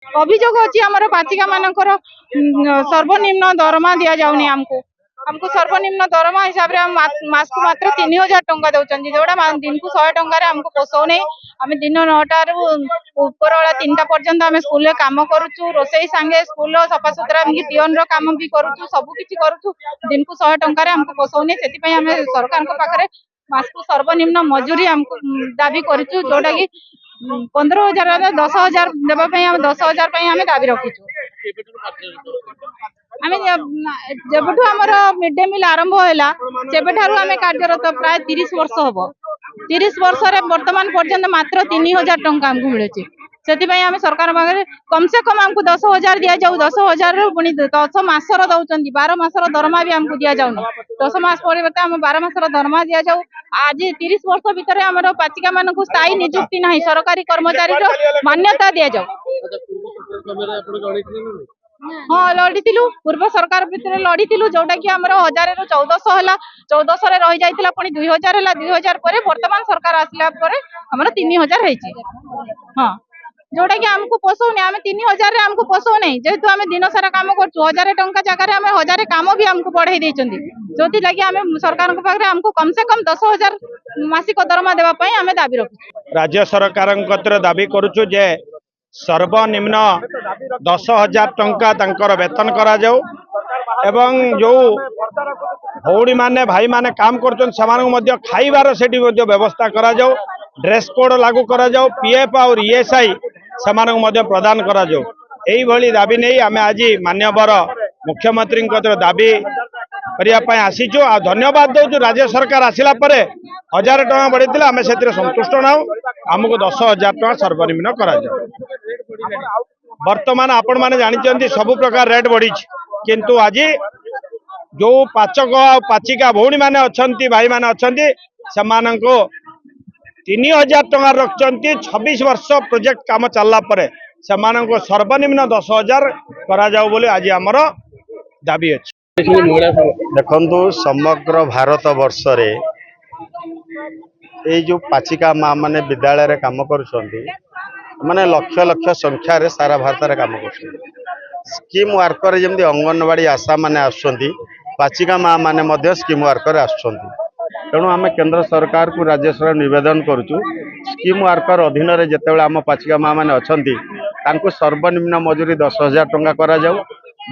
अभियोग अच्छी आम पाचिका मानकर सर्वनिम्न दरमा दि जाऊनी आमको हमको सर्वनिम्न दरमा हिसाब से मास को मात्र 3000 टंका दौरान जोड़ा दिन को 100 टंकार आमको पोषौ नहीं आम दिन 9टार ऊपर वाला 3टा पर्यंत आम स्कूल में कम करुचु रोसई सांगे स्कूल सफा सुतरा पीओन काम भी करुचु सब किसी करुचु दिन को 100 टंकार आमको पोषौ नहीं से आम सरकार पाखे मास को सर्वनिम्न मजूरी आमको दाबी करुचु जोटा कि 15,000 10,000 देवाई आम 10,000 आम दाबी रखीचु आम जब आमर मिड डे मिल आरंभ है सेबेठारु आम कार्यरत प्राय 30 वर्ष हम 30 वर्ष वर्तमान पर्यंत मात्र 3,000 टंका आमको मिलूँ से आम सरकार पाखे कम से कम आमको 10,000 दि जाऊ 10,000 पुणी 10 मासर दौरान 12 मासर दरमा भी आमको दि जाऊनी 10 मास परिवर्ते आम 12 मासर दरमा दि जाऊ आज 30 वर्ष भितर आम पाचिका मान स्थायी निजुक्ति ना सरकारी कर्मचारी मान्यता दि जाऊ हाँ लड़ी पूर्व सरकार भितर लड़ी जोटा कि आम 1000 रु 1400 है 1400 रही जाता पुणी 2000 है 2000 पर वर्तमान सरकार आसला आम 3000 हाँ जोटा कि आमको पोषौनी आम 3000 आमको पोषौना जेहेतु आम दिन सारा कम कर 1000 टंका जगह आम 1000 कम भी आमको बढ़ाई देती जो लगी आम सरकार पाखे आमको कम से कम 10,000 मासिक दरमा देवाई आम दाबी रखु राज्य सरकार दाबी करुचु जे सर्वनिम्न 10,000 टंका तांकर वेतन करा जाऊ एवं जो भौणी माने भाई माने काम कर खाइबार से व्यवस्था करा जाऊ ड्रेस कोड लागू करा जाऊ पीएफ और ईएसआई से प्रदान करा जाऊ एई भली दाबी नहीं आम आज माननीय मुख्यमंत्री दाबी करने आसीचु आ धन्यवाद दौचु राज्य सरकार आसिला परे 1000 टंका बढ़ी आम से संतुष्ट ना आमको 10,000 टंका सर्वनिम्न करा जाऊ वर्तमान आपण माने जानी सबु प्रकार रेट बढ़ी किंतु आज जो पाचक पाचिका भौणी माने अच्छी भाई माने अच्छी से 3,000 टंका रखिंट 26 वर्ष प्रोजेक्ट काम चलला परे से सर्वनिम्न 10,000 करा जाऊ बोले आज आमर दाबी अच्छे देखु समग्र भारत वर्ष रे जो पाचिका माँ माने विद्यालय रे काम करुछंती माने लक्ष लक्ष संख्या रे सारा भारत रे काम कर स्कीम वर्कर जमी अंगनवाड़ी आशा माने आसुंती पाचिका माँ माने मध्य स्कीम वर्कर आसुंती तेणु आम केंद्र सरकार को राज्य सरकार निवेदन करुचु स्कीम वर्कर अधीन रे जेतेबेले आम पाचिका माँ माने अछंती तांको सर्वनिम्न मजूरी 10,000 टंका करा जाऊ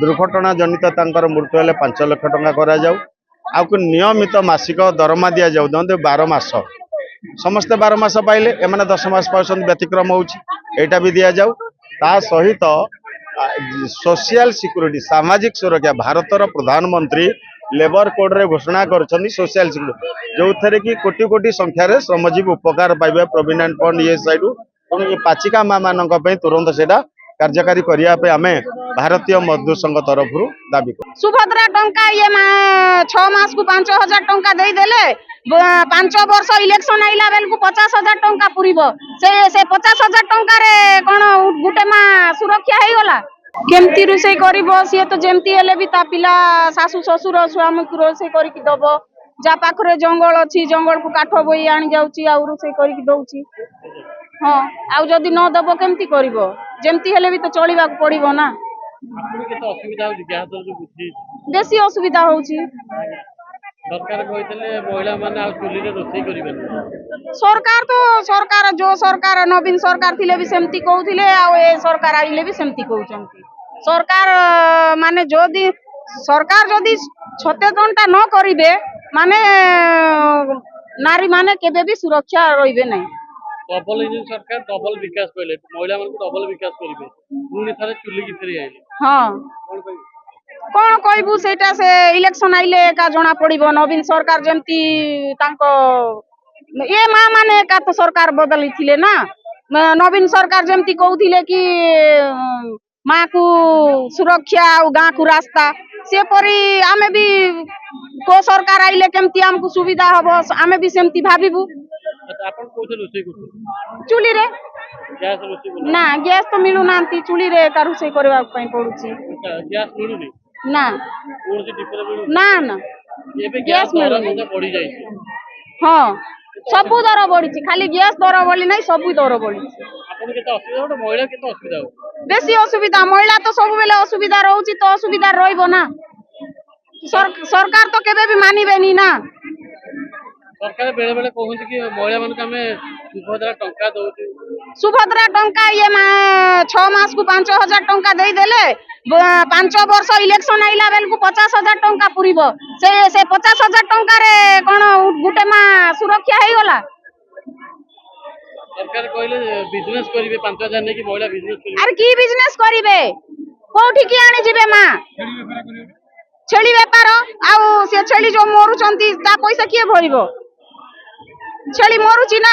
दुर्घटना जनित तांकर मृत्यु हेले 5 लाख टंका करा जाऊ आउ नियमित मासिक दरमा दि जाऊ 12 मास समस्ते 12 मास पाइले एमाने 10 मास पाउछन व्यतिक्रम होउछि एटा भी दिया जाऊ ता सहित सोशल सिक्यूरिटी सामाजिक सुरक्षा भारतर प्रधानमंत्री लेबर कोड रे घोषणा करछनी सोशल सिक्यूरिटी जो थरे कि कोटी कोटी संख्या रे श्रमजीवी उपकार पाइबे प्रोविडेंट फंड ये साइडु ये पाचिका माँ मानक पई तुरंत सेटा कार्यकारी करिया पे आमे भारतीय मजदूर संघ तरफ दाबी सुभद्रा टंका ये 6 मास को 5,000 टंका दे देले 5 वर्ष इलेक्शन आइला बेल को 50,000 टंका पुरीब से 50,000 टंका रे कोन गुटे मा सुरक्षा हे गला केमती रोसे करिवो सी तो जेमती हेले भी ता पिला सासू ससुर स्वामी को रोसे करी की दबो जा पाखरे जंगल अछि जंगल को काठ बोई आनी जाउची आ रोसे करी की दउची हाँ आउ जदि न दबो केमती करिवो जेमती हेले भी तो चलिबा पड़िबो ना बेसी असुविधा होउची सरकार कहते महिला माने आ चुली रे रोसई करिबे सरकार तो सरकार जो सरकार नवीन सरकार थिले भी सेमती कहउथिले आ ए सरकार आइले भी सेमती कहउचंती सरकार माने जदि सरकार जदि सचेतनता न करिवे माने नारी माने केबे भी सुरक्षा रहिबे नै डबल इंजन सरकार डबल विकास कहले महिला मान को डबल विकास करिवे पुनी थारे चुली कितरी आइले हां कौन कहबू सेटा से इलेक्शन आइले का जना पड़िबो नवीन सरकार जेमती तांको ये माँ माने का तो सरकार बदली थिले ना नवीन सरकार जेमती कहउथिले कि माँ को सुरक्षा और गाँ को रास्ता से परी आमे भी को सरकार आइले केमती हमको सुविधा हबो आमे भी सेमती भाबिबू अपन कोसे रोसई करते चुली रे गैस रोसई ना गैस तो मिलु नांती चुली रे का रोसई करबा पई पडुची गैस मिलुनी ना कोन से डिपर मिलु ना ना एबे गैस दर बढ़ी जाई हां सबु दर बढ़ी खाली गैस दर बढ़ी नहीं सबु दर बढ़ी आपन के तो असुविधा हो महिला के तो असुविधा हो বেশি অসুবিধা মহিলা তো সবুবেলে অসুবিধা রହୁଛି তো অসুবিধা রইব না সরকার তো কেবে भी মানিবেনি না ସରକାର ବେଳେ ବେଳେ କହୁଛନ୍ତି କି ମହିଳାମାନଙ୍କୁ ଆମେ ସୁଭଦ୍ରା ଟଙ୍କା ଦଉଛୁ। ସୁଭଦ୍ରା ଟଙ୍କା ଇଏ 6 ମାସକୁ 5,000 ଟଙ୍କା ଦେଇଦେଲେ 5 ବର୍ଷ ଇଲେକ୍ସନ ଆଇଲା ବେଳକୁ 50,000 ଟଙ୍କା ପୁରିବ ସେ 50,000 ଟଙ୍କାରେ କଣ ଗୋଟେ ମା ସୁରକ୍ଷା ହେଇଗଲା ସରକାର କହିଲେ ବିଜନେସ କରିବେ 5,000 ନେଇକି ମହିଳା ବିଜନେସ କରିବେ। ଆରେ କି ବିଜନେସ କରିବେ କୋଉଠିକି ଆଣି ଯିବେ ମା ଛେଳି ବେପାର ଆଉ ସେ ଛେଳି ଯୋଉ ମରୁଛନ୍ତି ତା ପଇସା କିଏ ଭରିବ ଛେଳି ମରୁଛି ନା